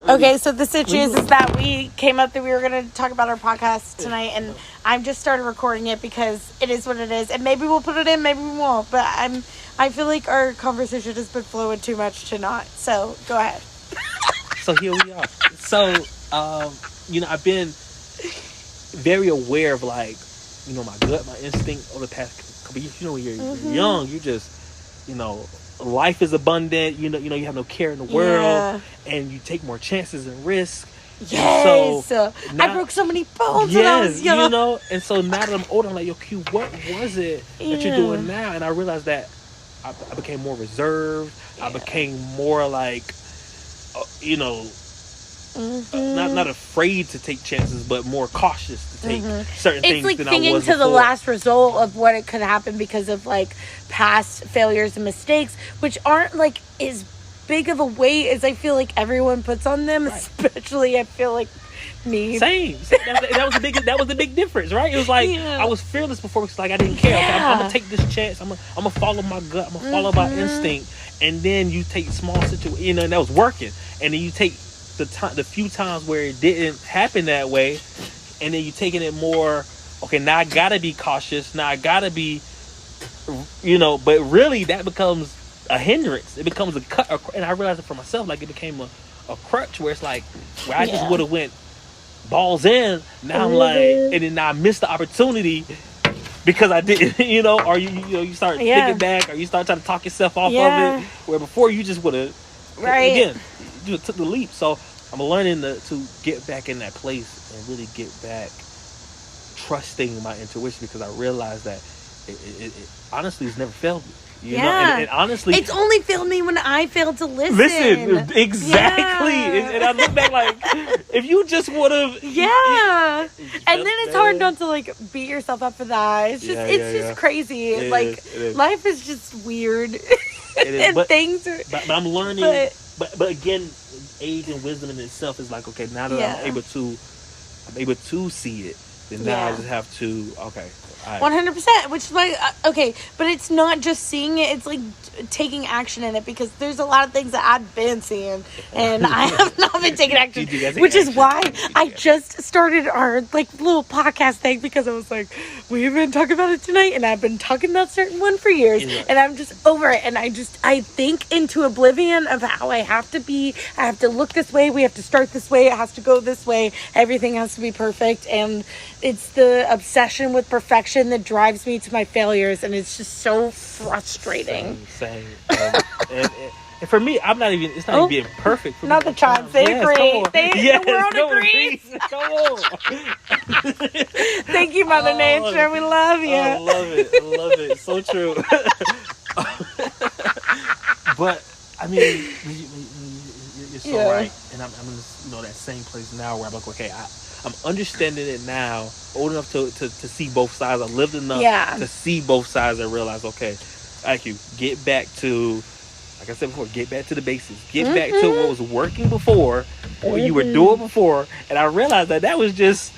Okay, so the situation is that we came up that we were going to talk about our podcast tonight, and I've just started recording it because it is what it is, and maybe we'll put it in, maybe we won't, but I feel like our conversation has been flowing too much to not, so go ahead. So here we are. So, I've been very aware of, like, my gut, my instinct over the past couple years. When you're young, you just, life is abundant. You have no care in the world, and you take more chances and risks. Yes, so now, I broke so many bones when I was young. And so now that I'm older, I'm like, yo, Q, what was it that you're doing now? And I realized that I became more reserved. I became more like, not afraid to take chances, but more cautious to take certain things. It's like than thinking I was to before. the last result of what it could happen because of like past failures and mistakes, which aren't like as big of a weight as I feel like everyone puts on them. Right. Especially, I feel like me. Same. That was the big difference, right? It was like I was fearless before because like I didn't care. Okay, I'm gonna take this chance. I'm gonna follow my gut. I'm gonna follow my instinct. And then you take small situations, and that was working. And then you take the few times where it didn't happen that way, and then you taking it more. Okay, now I gotta be cautious. Now I gotta be, But really, that becomes a hindrance. It becomes a cut. And I realized it for myself. Like it became a crutch where it's like where I just would have went balls in. Now I'm like, and then now I missed the opportunity. Because I didn't, or you start thinking back, or you start trying to talk yourself off of it, where before you just would have, again, you took the leap. So I'm learning to get back in that place and really get back trusting my intuition, because I realized that it honestly has never failed me. You know? And honestly, it's only failed me when I failed to listen. Exactly. And I look back like, if you just would have. Yeah. And then it's hard not to like beat yourself up for that. It's just, just crazy. It life is just weird. And but, things are. But I'm learning. But again, age and wisdom in itself is like, okay, now that I'm able to see it, then now I just have to, 100%, which is why, but it's not just seeing it, it's like taking action in it, because there's a lot of things that I've been seeing and I have not been taking action, which is why I just started our like little podcast thing, because I was like, we've been talking about it tonight and I've been talking about certain one for years and I'm just over it, and I think into oblivion of how I have to look this way, we have to start this way, it has to go this way, everything has to be perfect, and it's the obsession with perfection that drives me to my failures, and it's just so frustrating. Same. And for me, it's not even being perfect. For not me. the chimes, they agree. The world agrees. Come on. Thank you, Mother Nature. We love you. I love it. So true. But I mean, you're so right, and I'm in that same place now where I'm like, okay, I'm understanding it now, old enough to see both sides. I lived enough to see both sides and realize, okay, get back to, like I said before, get back to the basics. Get back to what was working before, what you were doing before. And I realized that was just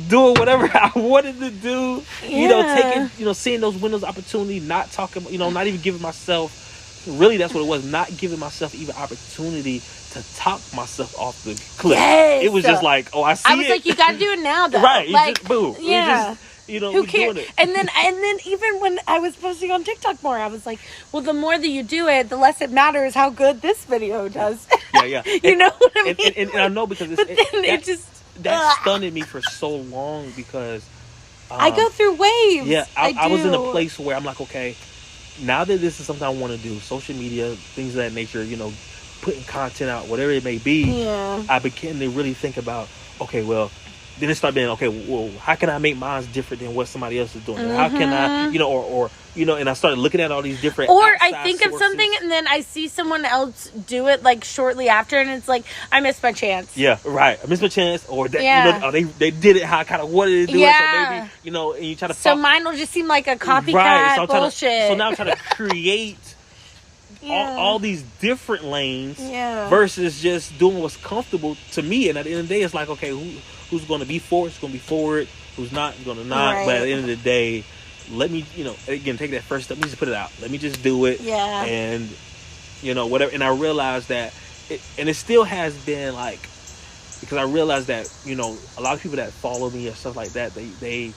doing whatever I wanted to do, taking, seeing those windows of opportunity, not talking, not even giving myself, really that's what it was, not giving myself even opportunity to talk myself off the cliff. Yes. It was just like, I see it. I was like, you gotta do it now, though. Right. Like, just, boom. Yeah. Who cares? Doing it. And then even when I was posting on TikTok more, I was like, well, the more that you do it, the less it matters how good this video does. Yeah. You know what I mean? And I know, because that stunned me for so long, because I go through waves. Yeah, I was in a place where I'm like, okay, now that this is something I want to do, social media, things of that nature, putting content out, whatever it may be, I began to really think about, okay, well, then it started being, okay, well, how can I make mine different than what somebody else is doing? How can I, and I started looking at all these different I think of something and then I see someone else do it like shortly after, and it's like, I missed my chance. Yeah, right. I missed my chance, or that, they did it how I kind of wanted to do it, so maybe, and you try to. So mine will just seem like a copycat bullshit. So now I'm trying to create all these different lanes versus just doing what's comfortable to me. And at the end of the day, it's like, okay, who's going to be forward? It's going to be forward. Who's not going to not? Right. But at the end of the day, let me, again, take that first step. Let me just put it out. Let me just do it. Yeah. And, whatever. And I realized that and it still has been like, because I realized that, you know, a lot of people that follow me or stuff like that, they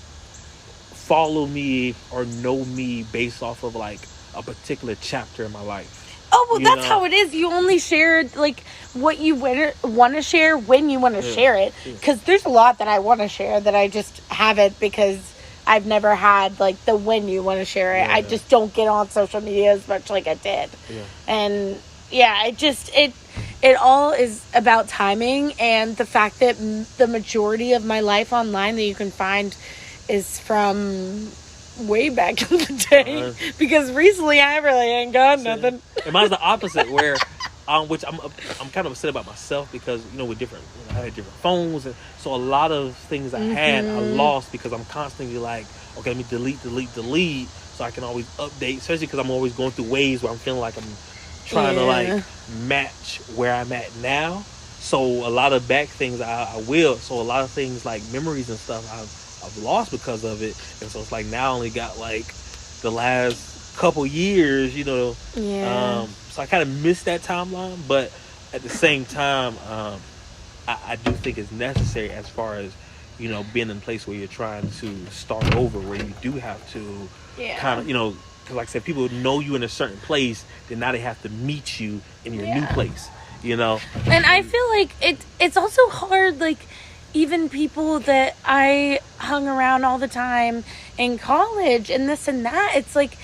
follow me or know me based off of like a particular chapter in my life. Oh, well, that's how it is. You only share like what you want to share when you want to share it. Because there's a lot that I want to share that I just haven't, because I've never had like the when you want to share it. I just don't get on social media as much like I did. And it all is about timing, and the fact that the majority of my life online that you can find is from way back in the day, because recently I really ain't got nothing. And mine's the opposite, where which I'm kind of upset about myself, because, you know, with different, I had different phones, and so a lot of things I had I lost, because I'm constantly like, okay, let me delete, so I can always update, especially because I'm always going through waves where I'm feeling like I'm trying to like match where I'm at now. So a lot of back things I will. So a lot of things like memories and stuff I've lost because of it. And so it's like now I only got like the last couple years, you know. So I kind of missed that timeline, but at the same time, I do think it's necessary, as far as, you know, being in a place where you're trying to start over, where you do have to kind of, you know, because like I said, people know you in a certain place, then now they have to meet you in your new place, you know. And I feel like it's also hard, like, even people that I hung around all the time in college and this and that, it's like,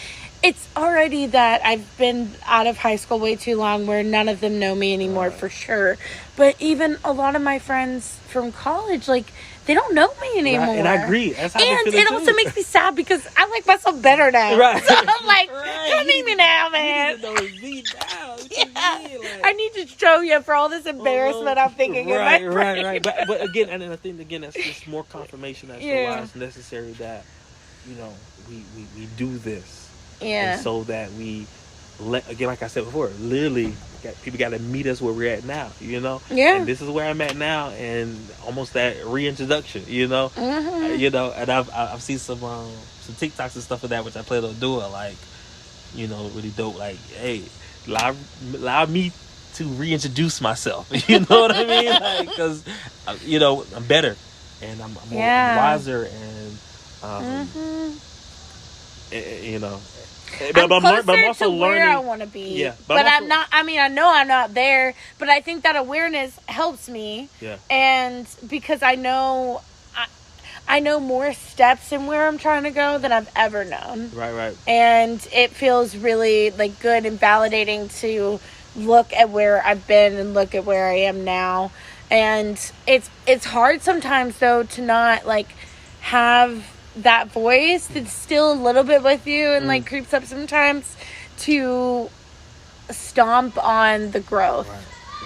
it's already that I've been out of high school way too long, where none of them know me anymore for sure. But even a lot of my friends from college, like, they don't know me anymore. Right. And I agree. That's how and it also makes me sad, because I like myself better now. Right. So I'm like, come meet me now, man. You need to know me now. Like, I need to show you for all this embarrassment I'm thinking in my brain. Right. But again, and I think, again, that's just more confirmation as to why it's necessary that, you know, we do this. And so that we, again, like I said before, literally, people got to meet us where we're at now, you know? And this is where I'm at now, and almost that reintroduction, you know? You know, and I've seen some TikToks and stuff of that, which I plan on doing, like, you know, really dope, like, hey, allow me to reintroduce myself, you know what I mean? Like, because, you know, I'm better, and I'm more wiser, and, you know. But I'm also learning where I want to be. Yeah, but I'm not. I mean, I know I'm not there, but I think that awareness helps me. Yeah. And because I know more steps in where I'm trying to go than I've ever known. Right. And it feels really like good and validating to look at where I've been and look at where I am now. And it's hard sometimes though to not like have that voice that's still a little bit with you and like creeps up sometimes, to stomp on the growth.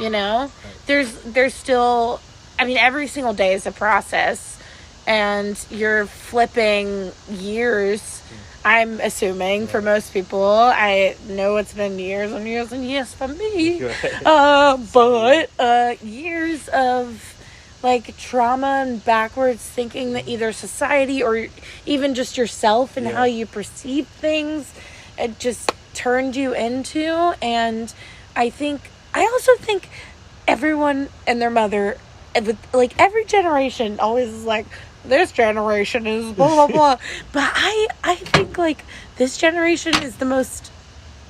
You know, there's still, I mean, every single day is a process, and you're flipping years. I'm assuming for most people. I know it's been years and years and years for me, but years of like trauma and backwards thinking that either society or even just yourself and how you perceive things, it just turned you into. And I also think everyone and their mother, like every generation always is like, this generation is blah blah blah. But I think like this generation is the most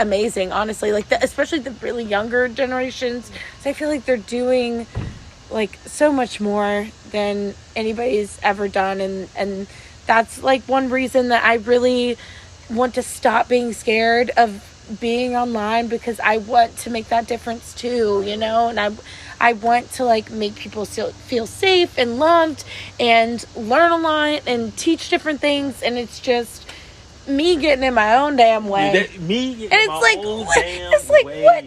amazing, honestly, like especially the really younger generations. So I feel like they're doing like so much more than anybody's ever done, and that's like one reason that I really want to stop being scared of being online, because I want to make that difference too, you know. And I want to like make people feel safe and loved and learn a lot and teach different things, and it's just me getting in my own damn way. What?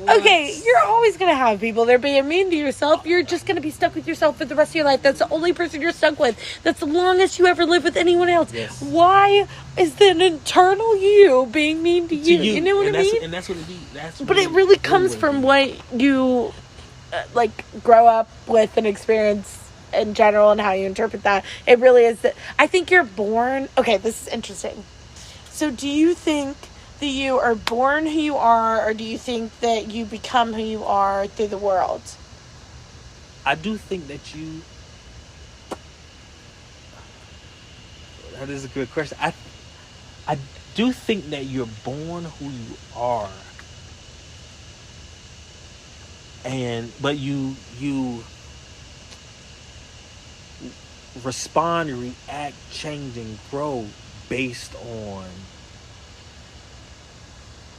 Okay, you're always going to have people that are being mean to yourself. You're just going to be stuck with yourself for the rest of your life. That's the only person you're stuck with. That's the longest you ever live with anyone else. Yes. Why is an internal you being mean to you? You know what I mean? And that's what it is. But it really comes from what you like grow up with and experience in general, and how you interpret that. It really is that I think you're born. Okay, this is interesting. So do you think that you are born who you are, or do you think that you become who you are through the world? I do think that you... That is a good question. I do think that you're born who you are. But you respond, react, change, and grow based on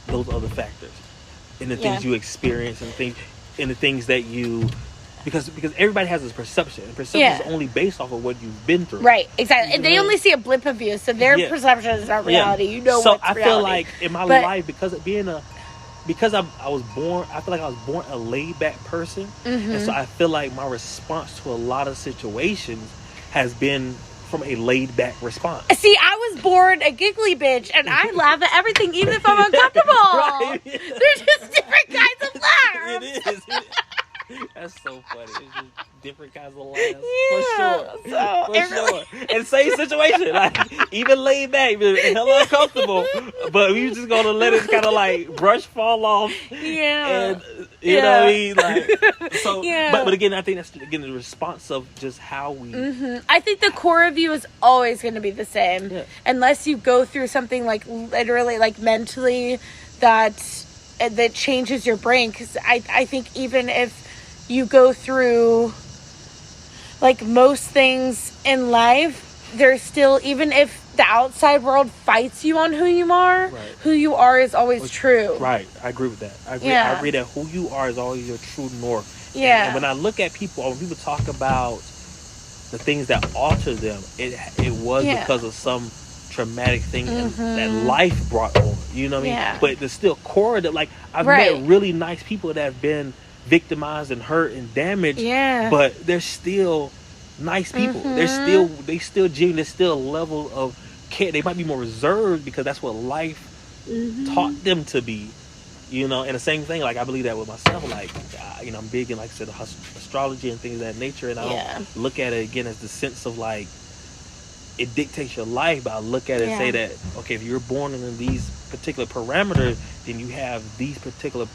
those other factors, and the things you experience, and the things that you, because everybody has this perception, and perception is only based off of what you've been through. Right, exactly. And they only see a blip of you, so their perception is not reality. You know what's reality. So I feel like in my life, because I was born, I feel like I was born a laid back person, and so I feel like my response to a lot of situations has been from a laid back response. See, I was born a giggly bitch, and I laugh at everything, even if I'm uncomfortable. Right. They're just different kinds of laughs. It is. That's so funny. It's just different kinds of laughs. For sure. And same situation. Like, even laid back, hella uncomfortable. But we just gonna let it kind of like brush fall off. Yeah. And you know what I mean? Like, so, but again, I think that's, again, the response of just how we... I think the core of you is always going to be the same. Yeah. Unless you go through something like literally, like mentally, that changes your brain. Because I think even if you go through like most things in life, there's still, even if the outside world fights you on who you are, who you are is always true. Right. I agree with that. I agree that who you are is always your true north. Yeah. And when I look at people, when people talk about the things that alter them, it was because of some traumatic thing that life brought on. You know what I mean? But there's still core of it. Like, I've met really nice people that have been victimized and hurt and damaged, but they're still nice people. They still genuine. There's still a level of care. They might be more reserved because that's what life taught them to be, you know. And the same thing, like, I believe that with myself. Like, you know, I'm big in, like I said, astrology and things of that nature, and I don't look at it again as the sense of like it dictates your life, but I look at it and say that, okay, if you're born in these particular parameters, then you have these particular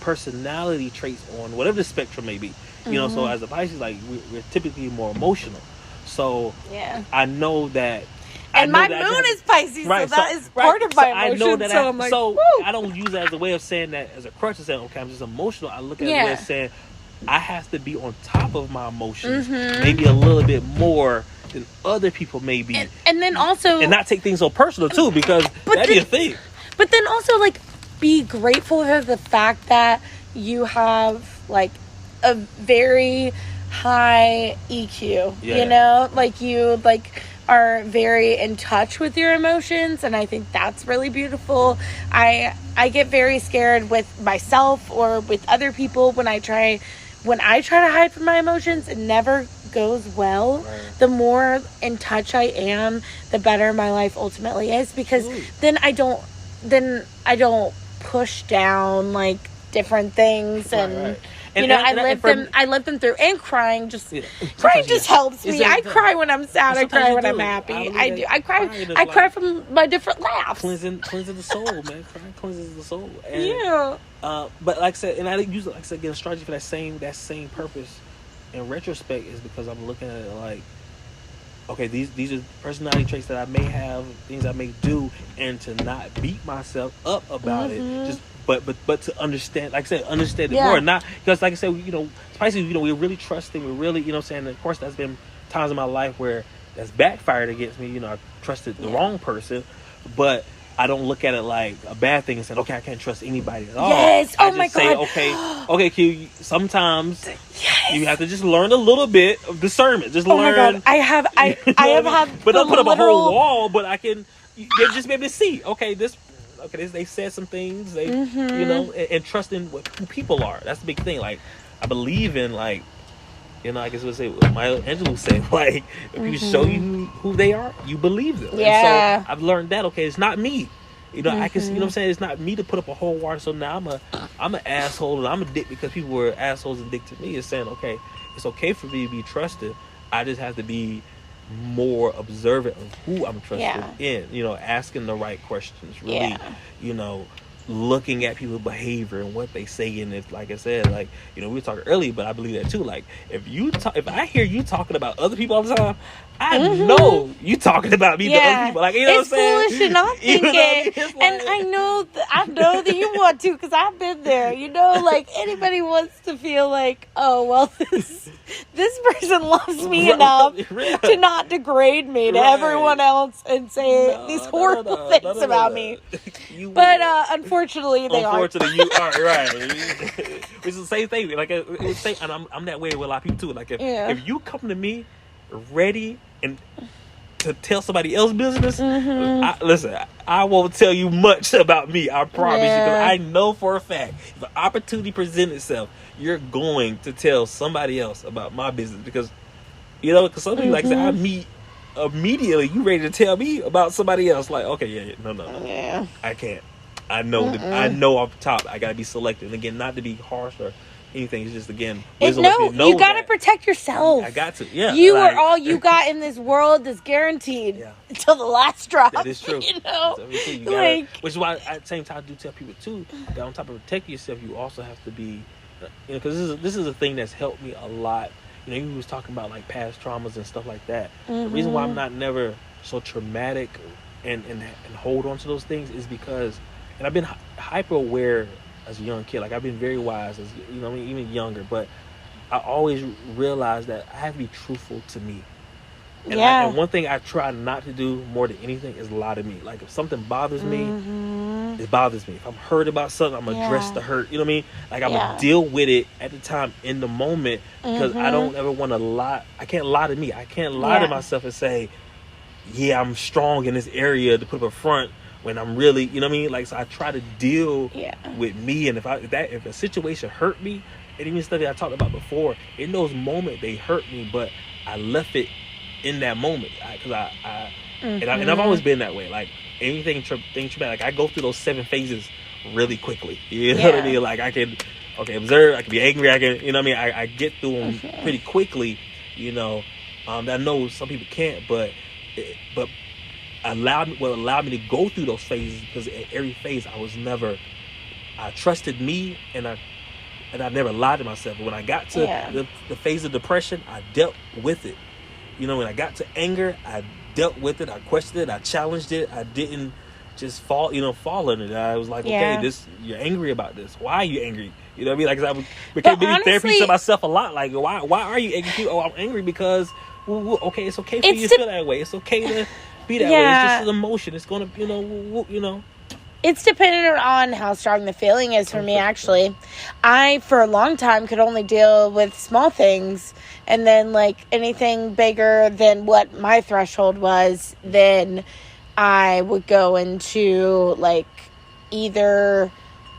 personality traits on whatever the spectrum may be, you know. So as a Pisces, like, we're typically more emotional, so I know that, and my moon is Pisces, so that is part of my emotion. I know that, so I'm like, I don't use that as a way of saying that as a crutch and saying, okay, I'm just emotional. I look at it as a way of saying I have to be on top of my emotions, maybe a little bit more than other people may be, and then also, and not take things so personal too, because that'd be a thing. But then also, like, be grateful for the fact that you have like a very high EQ, you know, like you like are very in touch with your emotions, and I think that's really beautiful. I get very scared with myself or with other people when I try to hide from my emotions. It never goes well. The more in touch I am, the better my life ultimately is, because then I don't push down like different things, and you know, I live them through. And crying just helps me. I cry when I'm sad. I cry when I'm happy. I do. I cry from my different laughs. Cleansing the soul, man. Crying cleanses the soul. And, but like I said, and I use it, like I said, again, astrology for that same purpose. In retrospect, is because I'm looking at it like, okay, these are personality traits that I may have, things I may do, and to not beat myself up about it, just but to understand, like I said, understand it more, not because, like I said, you know, Pisces, you know, we're really trusting, we're really, you know what I'm saying, and of course there's been times in my life where that's backfired against me, you know, I trusted the wrong person, but I don't look at it like a bad thing and say, okay, I can't trust anybody at all. Yes. I just say, okay, Q, sometimes you have to just learn a little bit of discernment. Just learn. My God. I have had, but don't put up a whole wall. But I can, you'll just be able to see. Okay, they said some things. They, you know, and trusting who people are. That's the big thing. Like, I believe in, like, you know, I guess what Maya Angelou said, like, if you show you who they are, you believe them. Yeah. And so I've learned that, okay, it's not me. You know, I can, you know what I'm saying? It's not me to put up a whole wall. So now I'm an asshole and I'm a dick because people were assholes and dick to me. It's saying, okay, it's okay for me to be trusted. I just have to be more observant of who I'm trusted Yeah. in. You know, asking the right questions. Really, you know, looking at people's behavior and what they say. And if, like I said, like, you know, we were talking earlier, but I believe that too. Like, if I hear you talking about other people all the time, I know you talking about me to other people. Like, you know it's what I'm saying? Foolish to not think You know what I it. mean? It's And like- I know that you want to, because I've been there. You know, like, anybody wants to feel like, oh, well, this person loves me enough to not degrade me to everyone else and say these horrible things about me. But unfortunately, they are. Unfortunately, you are right. Which is the same thing. Like, and I'm that way with a lot of people too. Like, if you come to me ready and to tell somebody else's business, listen, I won't tell you much about me. I promise you, because I know for a fact if an opportunity presents itself, you're going to tell somebody else about my business. Because, you know, because some people, like I said, I meet immediately, you ready to tell me about somebody else? Like, okay, no, I can't. I know I know off the top I gotta be selective. And again, not to be harsh or anything. It's just, again, you gotta protect yourself. I got to. Yeah, you are all you got in this world is guaranteed until the last drop. That is true. You know, you gotta, which is why at the same time I do tell people too that on top of protecting yourself, you also have to be, you know, because this is a thing that's helped me a lot. You know, you was talking about like past traumas and stuff like that. The reason why I'm not never so traumatic and hold on to those things is because, and I've been hyper aware as a young kid. Like, I've been very wise as, you know, I mean, even younger, but I always realized that I have to be truthful to me. And, and one thing I try not to do more than anything is lie to me. Like, if something bothers me, it bothers me. If I'm hurt about something, I'm gonna address the hurt. You know what I mean? Like, I'm gonna deal with it at the time, in the moment, because I don't ever want to lie. I can't lie to me. I can't lie to myself and say, yeah, I'm strong in this area, to put up a front when I'm really, you know what I mean? Like, so I try to deal with me. And if a situation hurt me, and even stuff that I talked about before, in those moments they hurt me, but I left it in that moment, because and I've always been that way. Like, anything traumatic, like, I go through those 7 phases really quickly. You know what I mean? Like, I can observe, I can be angry, I can, you know what I mean? I get through them pretty quickly. You know, I know some people can't, but allowed me to go through those phases, because at every phase I trusted me, and I never lied to myself. But when I got to the phase of depression, I dealt with it. You know, when I got to anger, I dealt with it. I questioned it. I challenged it. I didn't just fall in it. I was like, okay, you're angry about this. Why are you angry? You know what I mean? Like, 'cause I became therapy to myself a lot. Like, why are you angry? Oh, I'm angry because, okay, it's okay for you to feel that way. It's okay to be that way. It's just an emotion. It's gonna, you know. It's dependent on how strong the feeling is for me, actually. I, for a long time, could only deal with small things. And then, like, anything bigger than what my threshold was, then I would go into, like, either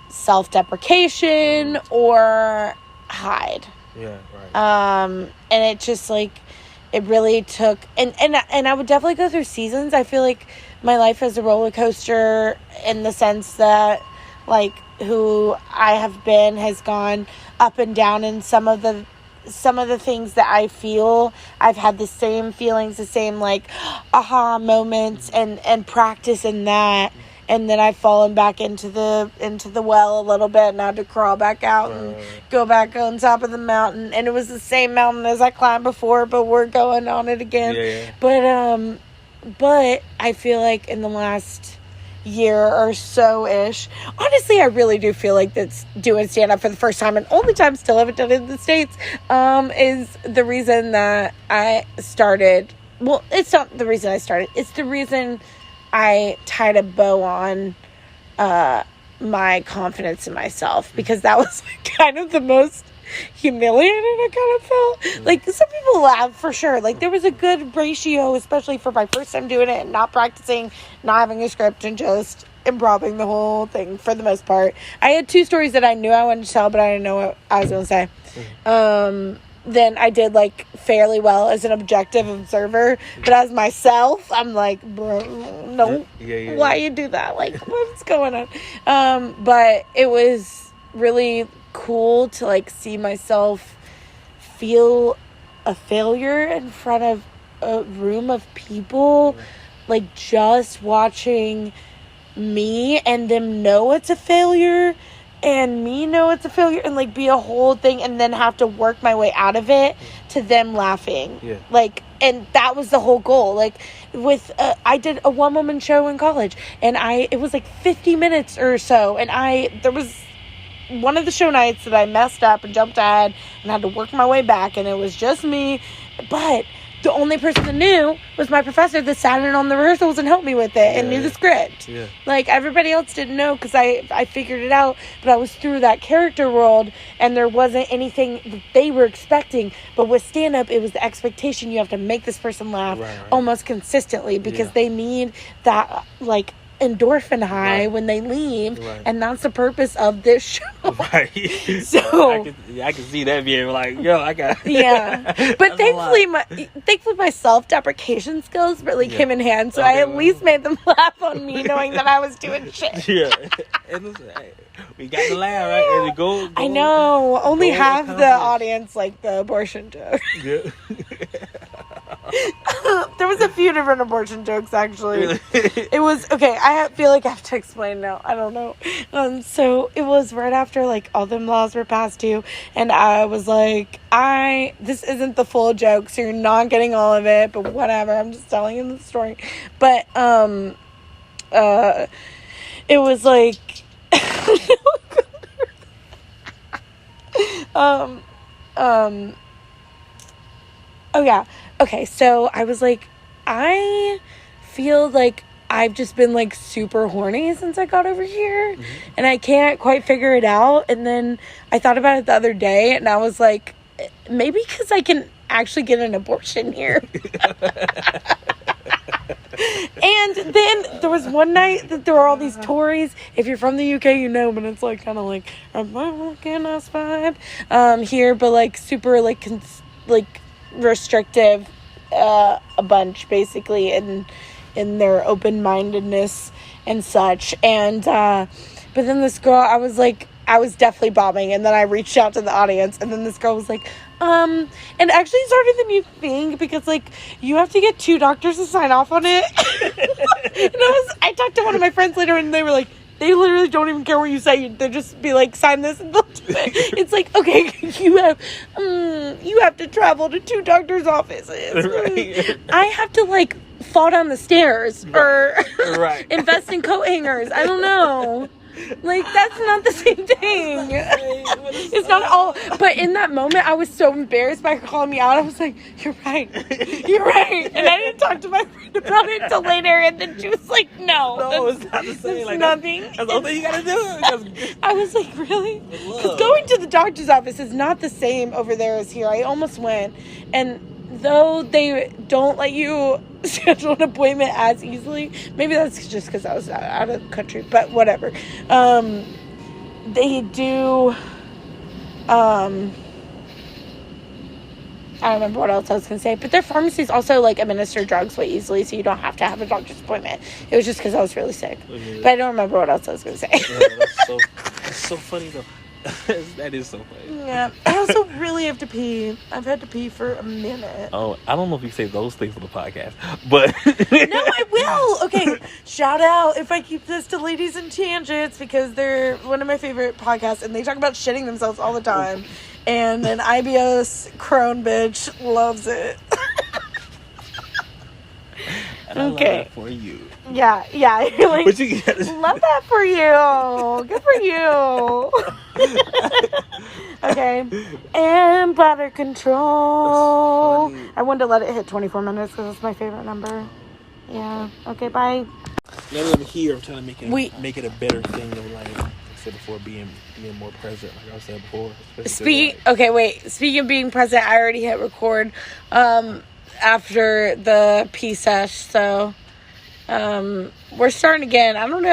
self-deprecation or hide. Yeah, right. And it just, like, it really took... And I would definitely go through seasons. I feel like my life is a roller coaster in the sense that, like, who I have been has gone up and down, and some of the things that I feel, I've had the same feelings, the same, like, aha moments and practice in that, and then I've fallen back into the well a little bit, and I had to crawl back out and go back on top of the mountain, and it was the same mountain as I climbed before, but we're going on it again. But I feel like in the last year or so-ish, honestly, I really do feel like that's doing stand-up for the first time and only time still haven't done it in the States, is the reason that I started. Well, it's not the reason I started. It's the reason I tied a bow on my confidence in myself, because that was kind of the most humiliated I kind of felt. Like, some people laugh for sure. Like, there was a good ratio, especially for my first time doing it and not practicing, not having a script, and just improvising the whole thing for the most part. I had 2 stories that I knew I wanted to tell, but I didn't know what I was going to say. Then I did, like, fairly well as an objective observer, but as myself, I'm like, bro, no, why you do that? Like, what's going on? But it was really cool to, like, see myself feel a failure in front of a room of people, like, just watching me and them know it's a failure and me know it's a failure and, like, be a whole thing and then have to work my way out of it to them laughing. Yeah. Like, and that was the whole goal. Like, with, I did a one-woman show in college, and it was, like, 50 minutes or so, and there was one of the show nights that I messed up and jumped ahead and had to work my way back, and it was just me, but the only person that knew was my professor that sat in on the rehearsals and helped me with it and knew the script. Yeah. Like, everybody else didn't know because I figured it out, but I was through that character world and there wasn't anything that they were expecting. But with stand-up, it was the expectation you have to make this person laugh almost consistently because they need that, like, endorphin high when they leave, and that's the purpose of this show. Right. So I can see that being like, yo, I got but thankfully my self-deprecation skills really came in hand, so I at least made them laugh on me knowing that I was doing shit. Yeah. And listen, we got the laugh, right? And go I know only half the audience like the abortion joke. Yeah. There was a few different abortion jokes, actually. Really? It was, okay, I feel like I have to explain now. I don't know. So it was right after, like, all them laws were passed too, and I was like, this isn't the full joke, so you're not getting all of it, but whatever, I'm just telling you the story. But, it was like, oh yeah. Okay, so I was like, I feel like I've just been, like, super horny since I got over here, and I can't quite figure it out. And then I thought about it the other day, and I was like, maybe because I can actually get an abortion here. And then there was one night that there were all these Tories. If you're from the UK, you know, but it's, like, kind of like a Republican-ass vibe here, but, like, super, like, restrictive, a bunch, basically, in their open-mindedness and such. And but then this girl, I was definitely bombing, and then I reached out to the audience, and then this girl was like, and actually it's harder than you think, because, like, you have to get 2 doctors to sign off on it. And I talked to one of my friends later, and they were like, they literally don't even care what you say. They'll just be like, sign this, and they'll do it. It's like, okay, you have to travel to 2 doctors' offices. Right. I have to, like, fall down the stairs or invest in coat hangers. I don't know. Like, that's not the same thing. It's not all. But in that moment, I was so embarrassed by her calling me out. I was like, you're right. You're right. And I didn't talk to my friend about it until later. And then she was like, no, it's not the same. Like, nothing. That's the only thing you gotta do. I was like, really? Because going to the doctor's office is not the same over there as here. I almost went. And though they don't let you schedule an appointment as easily, maybe that's just because I was out of the country, but whatever. They do, I don't remember what else I was going to say, but their pharmacies also, like, administer drugs way easily, so you don't have to have a doctor's appointment. It was just because I was really sick. But I don't remember what else I was going to say. That's so funny, though. That is so funny. Yeah. I also really have to pee. I've had to pee for a minute. Oh, I don't know if you say those things on the podcast, but no, I will. Okay, shout out if I keep this to Ladies and Tangents, because they're one of my favorite podcasts, and they talk about shitting themselves all the time. And an IBS crone bitch loves it. And I love that for you. Yeah. You're like, but you love that for you. Good for you. Okay. And bladder control. I wanted to let it hit 24 minutes because it's my favorite number. Yeah. Okay, bye. Now that I'm here, I'm trying to make it a better thing of, like, I said before, being more present, like I said before. Speaking of being present, I already hit record after the pee sesh, so we're starting again. I don't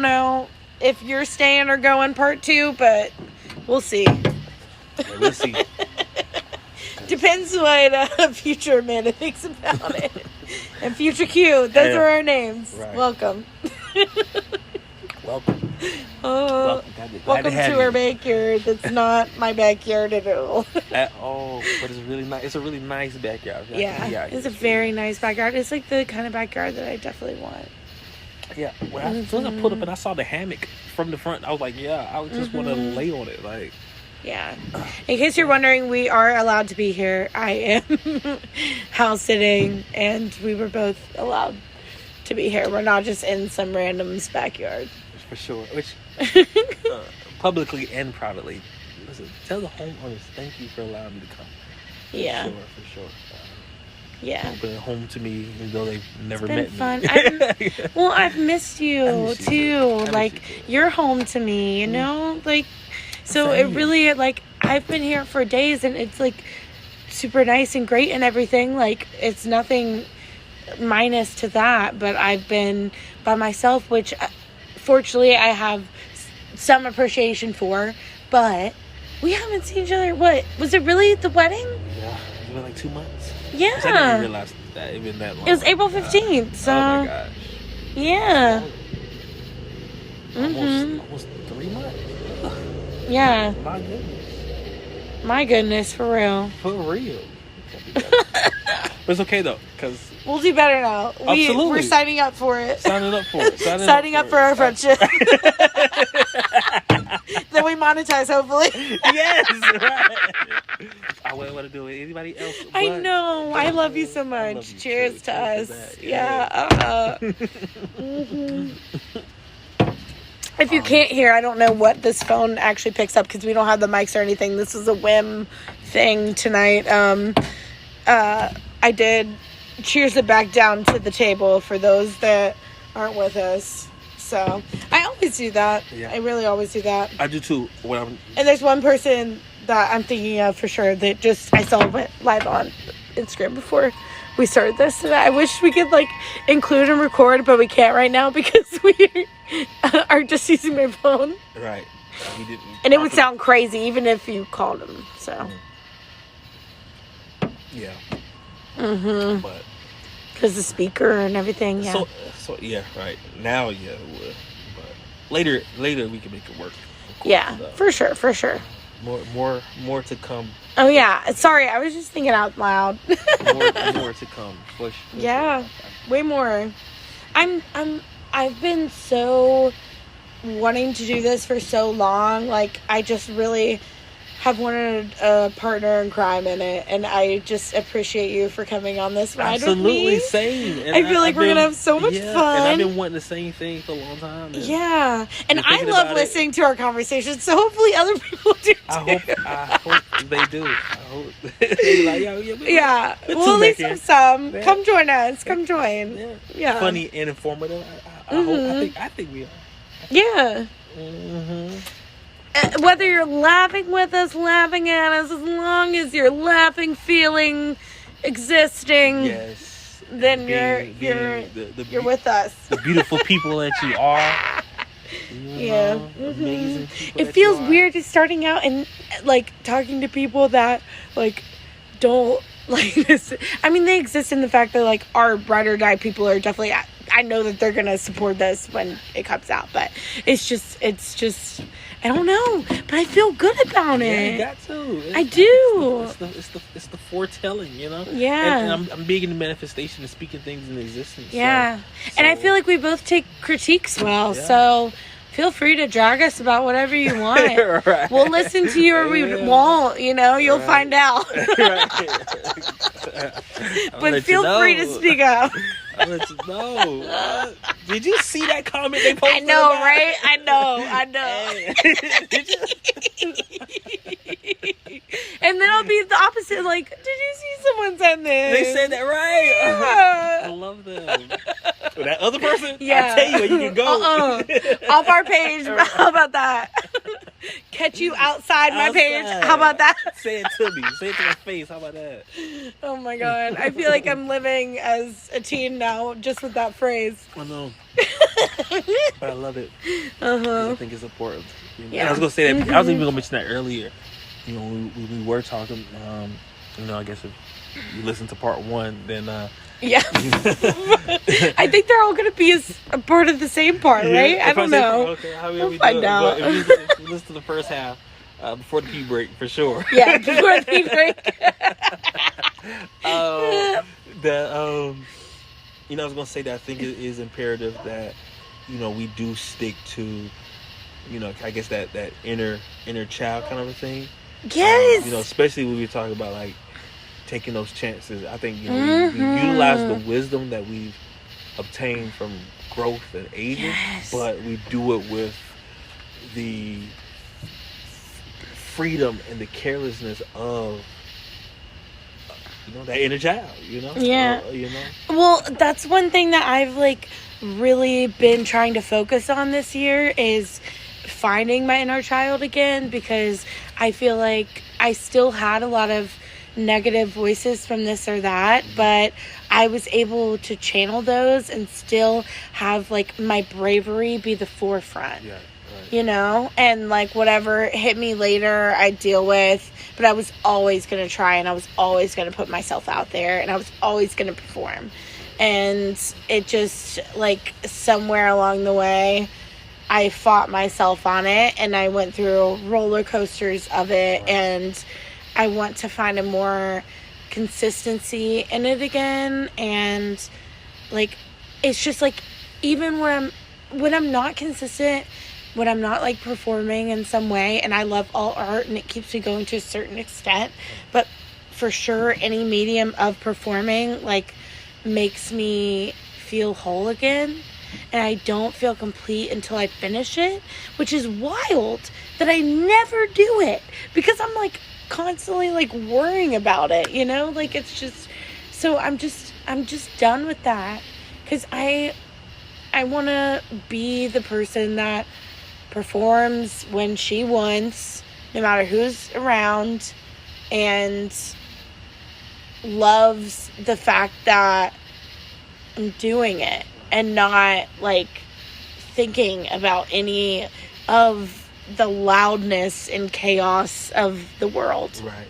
know if you're staying or going part 2, but we'll see. Yeah, we'll see. Depends what future Amanda thinks about it. And future Q, those are our names. Right. Welcome. Welcome. Welcome to our backyard. That's not my backyard at all. At all, but it's really nice. It's a really nice backyard. Yeah, it's a very nice backyard. It's like the kind of backyard that I definitely want. Yeah, as soon as I pulled up and I saw the hammock from the front, I was like, yeah, I just want to lay on it. Like, yeah. In case you're wondering, we are allowed to be here. I am house sitting, and we were both allowed to be here. We're not just in some random's backyard. For sure. Which, publicly and privately, listen, tell the homeowners, thank you for allowing me to come. For sure. Yeah. Been home to me, even though they've never met fun. me. I've missed you too. Like, you're home to me, you know? Like, so it really, like, I've been here for days, and it's, like, super nice and great and everything. Like, it's nothing minus to that, but I've been by myself, which, fortunately, I have some appreciation for, but we haven't seen each other. What? Was it really the wedding? Yeah. It's been, like, 2 months. Yeah. I didn't even realize that it been that long. It was April 15th, so. Oh my gosh. Yeah. Almost 3 months. Ugh. Yeah. My goodness, for real. For real. But it's okay though, because we'll do better now. We're signing up for it. Signing up for our friendship. Then we monetize, hopefully. Yes, right. I wouldn't want to do it with anybody else. I know. I love you so much. Cheers to us. Yeah. If you can't hear, I don't know what this phone actually picks up because we don't have the mics or anything. This is a whim thing tonight. I did cheers it back down to the table for those that aren't with us. So I always do that. Yeah. I really always do that. I do too. And there's one person that I'm thinking of for sure that I saw went live on Instagram before we started this, and I wish we could like include and record, but we can't right now because we are just using my phone. Right. And it would sound crazy even if you called him. So. Yeah. But because the speaker and everything. Yeah. So yeah. Right now, yeah, it would. But later we can make it work. Yeah, for sure. More to come. Oh yeah, sorry, I was just thinking out loud. more to come. Yeah, way more. I've been so wanting to do this for so long. Like, I just really have wanted a partner in crime in it, and I just appreciate you for coming on this ride with me. Absolutely, same. And I feel like we're gonna have so much fun. And I've been wanting the same thing for a long time. Yeah, and I love listening to our conversations, so hopefully other people do too. I hope they do. I hope they yeah. We'll at least have some. Yeah. Come join us. Come join. Yeah. Funny and informative. I think we are. Yeah. Whether you're laughing with us, laughing at us, as long as you're laughing, feeling, existing, yes, then you're with us. The beautiful people that you are. Yeah. Amazing people. It feels weird just starting out and like talking to people that like don't like this. I mean, they exist in the fact that like our ride or die people are definitely. I know that they're gonna support this when it comes out, but it's just. I don't know, but I feel good about it. Yeah, you got to. I do. It's the foretelling, you know. Yeah. And I'm big into manifestation and speaking things into existence. Yeah. So. And I feel like we both take critiques well, so feel free to drag us about whatever you want. Right. We'll listen to you or we won't. You know, you'll find out. But feel free to speak up. I'll let you know. Did you see that comment they posted? I know, right? I know. Did you? And then I'll be the opposite. Like, did you see someone send this? They said that, right? Yeah. I love them. That other person? Yeah. I tell you where you can go. Off our page. How about that? Catch you outside my page. How about that? Say it to me. Say it to my face. How about that? Oh my God. I feel like I'm living as a teen now just with that phrase. I know. But I love it. I think it's important. You know? Yeah. And I was going to say that. I was even going to mention that earlier. You know, we were talking I guess if you listen to part 1, then yeah, I think they're all going to be a part of the same part, right? I don't know. Okay, we'll find out. But if you listen to the first half before the pee break, for sure. Yeah, before the pee break. I was going to say that I think it is imperative that we do stick to I guess that inner child kind of a thing. Yes. Especially when we talk about like taking those chances. I think we utilize the wisdom that we've obtained from growth and aging, but we do it with the freedom and the carelessness of that inner child. Yeah. Well, that's one thing that I've like really been trying to focus on this year is finding my inner child again, because I feel like I still had a lot of negative voices from this or that, but I was able to channel those and still have like my bravery be the forefront. Yeah, right. And like whatever hit me later I deal with, but I was always going to try, and I was always going to put myself out there, and I was always going to perform. And it just like somewhere along the way I fought myself on it, and I went through roller coasters of it, right. And I want to find a more consistency in it again. And like it's just like even when I'm not consistent, when I'm not like performing in some way, and I love all art and it keeps me going to a certain extent, but for sure any medium of performing like makes me feel whole again. And I don't feel complete until I finish it, which is wild that I never do it, because I'm like constantly like worrying about it, like it's just, so I'm just done with that, because I want to be the person that performs when she wants, no matter who's around, and loves the fact that I'm doing it and not like thinking about any of the loudness and chaos of the world. Right.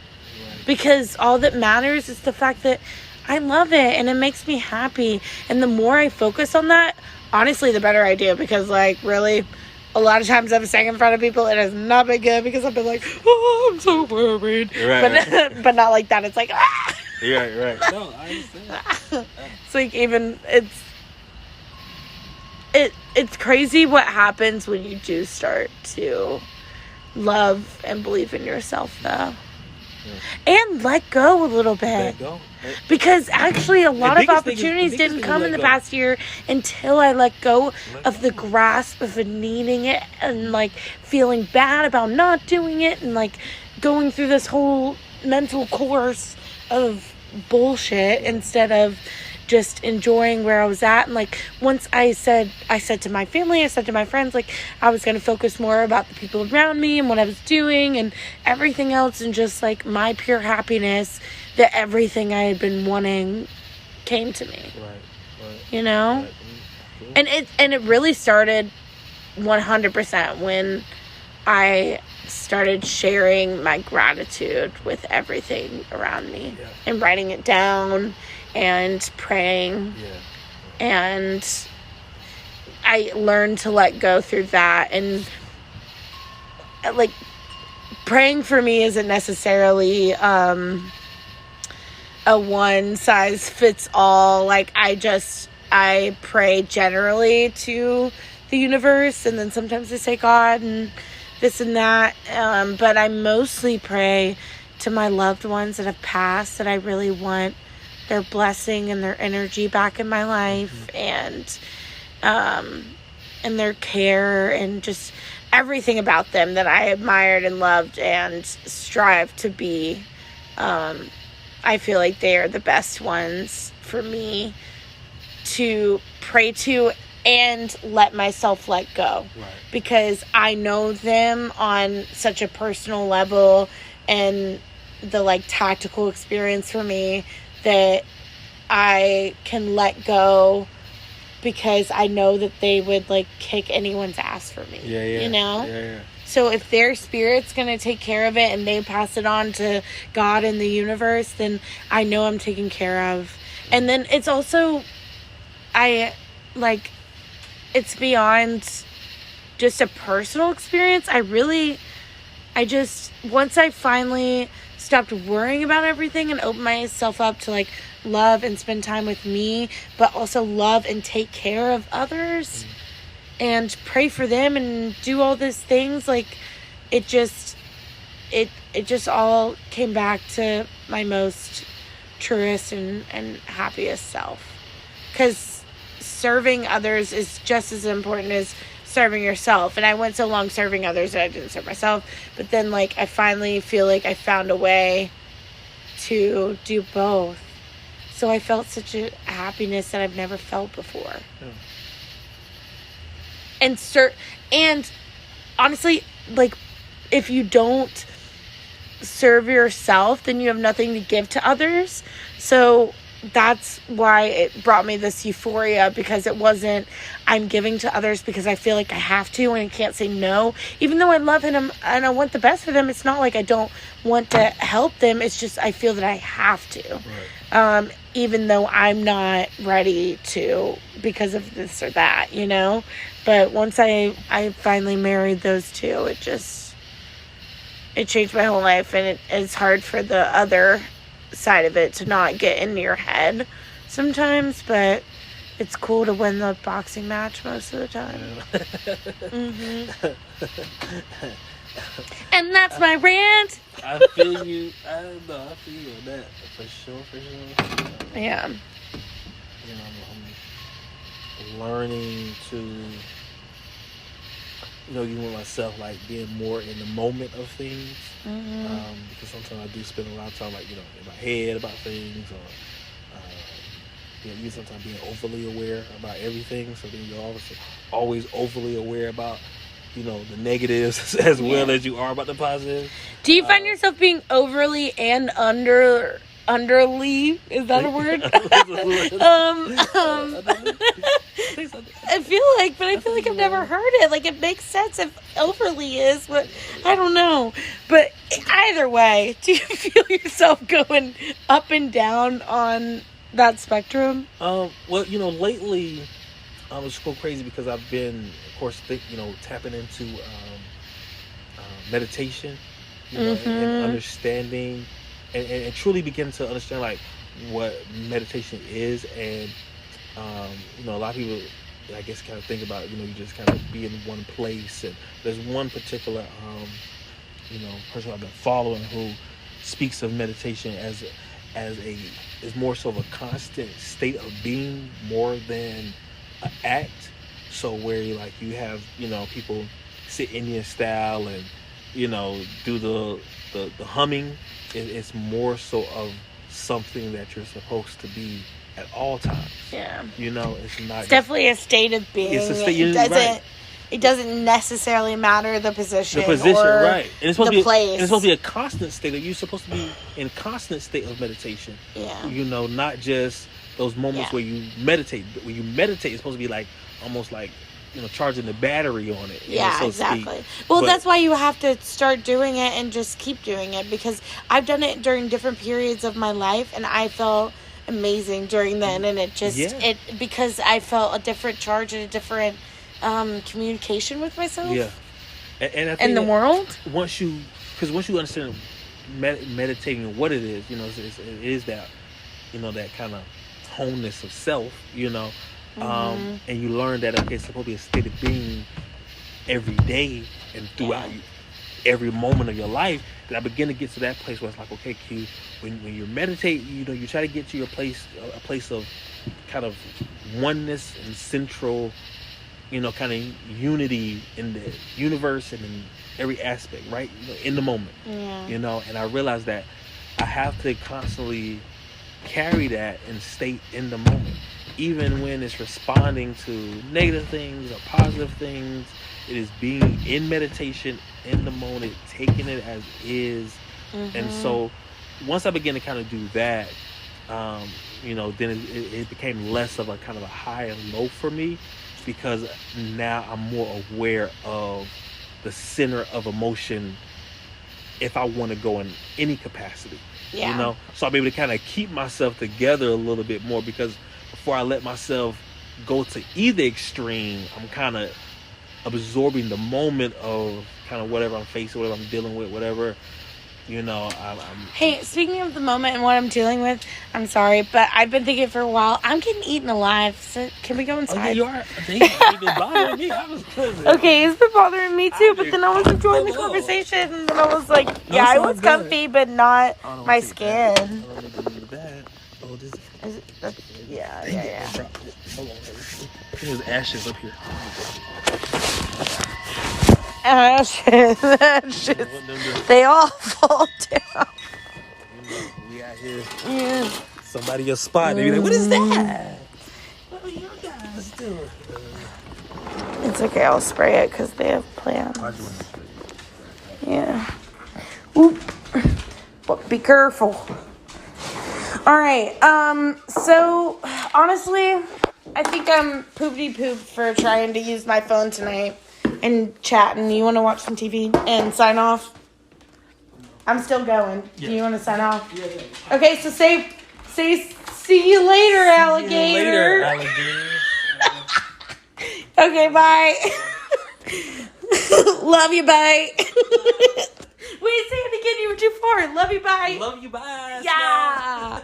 Because all that matters is the fact that I love it and it makes me happy. And the more I focus on that, honestly, the better I do. Because like really, a lot of times I've sang in front of people and it has not been good, because I've been like, oh, I'm so worried. Right. But not like that. It's like, ah. Right. No, I understand. It's like even it's crazy what happens when you do start to love and believe in yourself, though. Yeah. And let go a little bit. Let go. Because actually a lot of opportunities didn't come in the past year until I let go of the grasp of needing it and like feeling bad about not doing it, and like going through this whole mental course of bullshit instead of just enjoying where I was at. And like once I said to my family, I said to my friends, like I was going to focus more about the people around me and what I was doing and everything else, and just like my pure happiness, that everything I had been wanting came to me. Right. Right. And it really started 100% when I started sharing my gratitude with everything around me, and writing it down and praying. And I learned to let go through that. And like praying for me isn't necessarily a one size fits all. Like I pray generally to the universe, and then sometimes I say God and this and that, but I mostly pray to my loved ones that have passed, that I really want their blessing and their energy back in my life, and their care, and just everything about them that I admired and loved and strive to be. I feel like they are the best ones for me to pray to and let myself let go. Right. Because I know them on such a personal level, and the like tactical experience for me, that I can let go, because I know that they would like kick anyone's ass for me. Yeah. So if their spirit's going to take care of it and they pass it on to God and the universe, then I know I'm taken care of. And then it's also, it's beyond just a personal experience. Once I finally stopped worrying about everything and opened myself up to, like, love and spend time with me, but also love and take care of others and pray for them and do all these things, like, it just all came back to my most truest and happiest self. Because serving others is just as important as serving yourself. And I went so long serving others that I didn't serve myself. But then, like, I finally feel like I found a way to do both. So I felt such a happiness that I've never felt before. Yeah. And honestly, like, if you don't serve yourself, then you have nothing to give to others. So that's why it brought me this euphoria, because it wasn't I'm giving to others because I feel like I have to and I can't say no. Even though I love them and I want the best for them, it's not like I don't want to help them. It's just I feel that I have to. Right. Even though I'm not ready to because of this or that, you know? But once I finally married those two, it changed my whole life, and it's hard for the other side of it to not get into your head sometimes, but it's cool to win the boxing match most of the time. And that's my rant. I feel you. I feel you on that for sure. Yeah. You know, I'm learning to, you and myself, like, being more in the moment of things. Because sometimes I do spend a lot of time, like, in my head about things, or you sometimes being overly aware about everything. So then you're always overly aware about, the negatives as well as you are about the positives. Do you find yourself being overly and underly? Is that a word? I feel like I've never heard it. Like, it makes sense if overly is, but I don't know. But either way, do you feel yourself going up and down on that spectrum? Well, lately, it's so crazy because I've been, of course, tapping into meditation, and understanding, and truly begin to understand, like, what meditation is. And a lot of people, I guess, kind of think about, you just kind of be in one place. And there's one particular person I've been following who speaks of meditation as more so of a constant state of being more than an act. So where you have people sit Indian style and do the humming. It's more so of something that you're supposed to be at all times. Yeah. It's not. It's definitely a state of being. It's a state. It doesn't necessarily matter the position. The position, or right? And it's supposed to be place. And it's supposed to be a constant state. You're supposed to be in constant state of meditation. Yeah. Not just those moments where you meditate. But when you meditate, it's supposed to be like almost like charging the battery on it. Yeah, so exactly. Well, that's why you have to start doing it and just keep doing it, because I've done it during different periods of my life, and I felt amazing during then, and because I felt a different charge and a different communication with myself. Yeah, and I think in the world. Once you understand meditating and what it is, it is that that kind of wholeness of self, and you learn that it's supposed to be a state of being every day and throughout every moment of your life. And I begin to get to that place where it's like, okay, Q, when you meditate, you try to get to a place of kind of oneness and central, kind of unity in the universe and in every aspect, right? In the moment, and I realized that I have to constantly carry that and stay in the moment, even when it's responding to negative things or positive things. It is being in meditation in the moment, taking it as is. And so once I began to kind of do that, then it became less of a kind of a high and low for me, because now I'm more aware of the center of emotion if I want to go in any capacity. Yeah. You know? So I'm able to kind of keep myself together a little bit more, because before I let myself go to either extreme, I'm kind of absorbing the moment of kind of whatever I'm facing, whatever I'm dealing with, whatever. You know, Hey, speaking of the moment and what I'm dealing with, I'm sorry, but I've been thinking for a while. I'm getting eaten alive. So can we go inside? Oh, yeah, you are. You've been bothering me. Okay, it's been bothering me too, but then I was enjoying the conversation, and then I was like, yeah, I was comfy, but not my skin. Oh, this is it, yeah. Hold on. There's ashes up here. Ashes. They all fall down. We out here. Yeah. Somebody your spot. They be like, what is that? What are you guys doing? It's okay. I'll spray it because they have plans. Yeah. Oop. But be careful. All right. So honestly, I think I'm poopity poop for trying to use my phone tonight and chatting. You want to watch some TV and sign off? I'm still going. Yeah. Do you want to sign off? Yeah. Okay, so say see you later, alligator. Okay, bye. Love you, bye. Wait, say it again. You were too far. Love you, bye. Love you, bye. Yeah.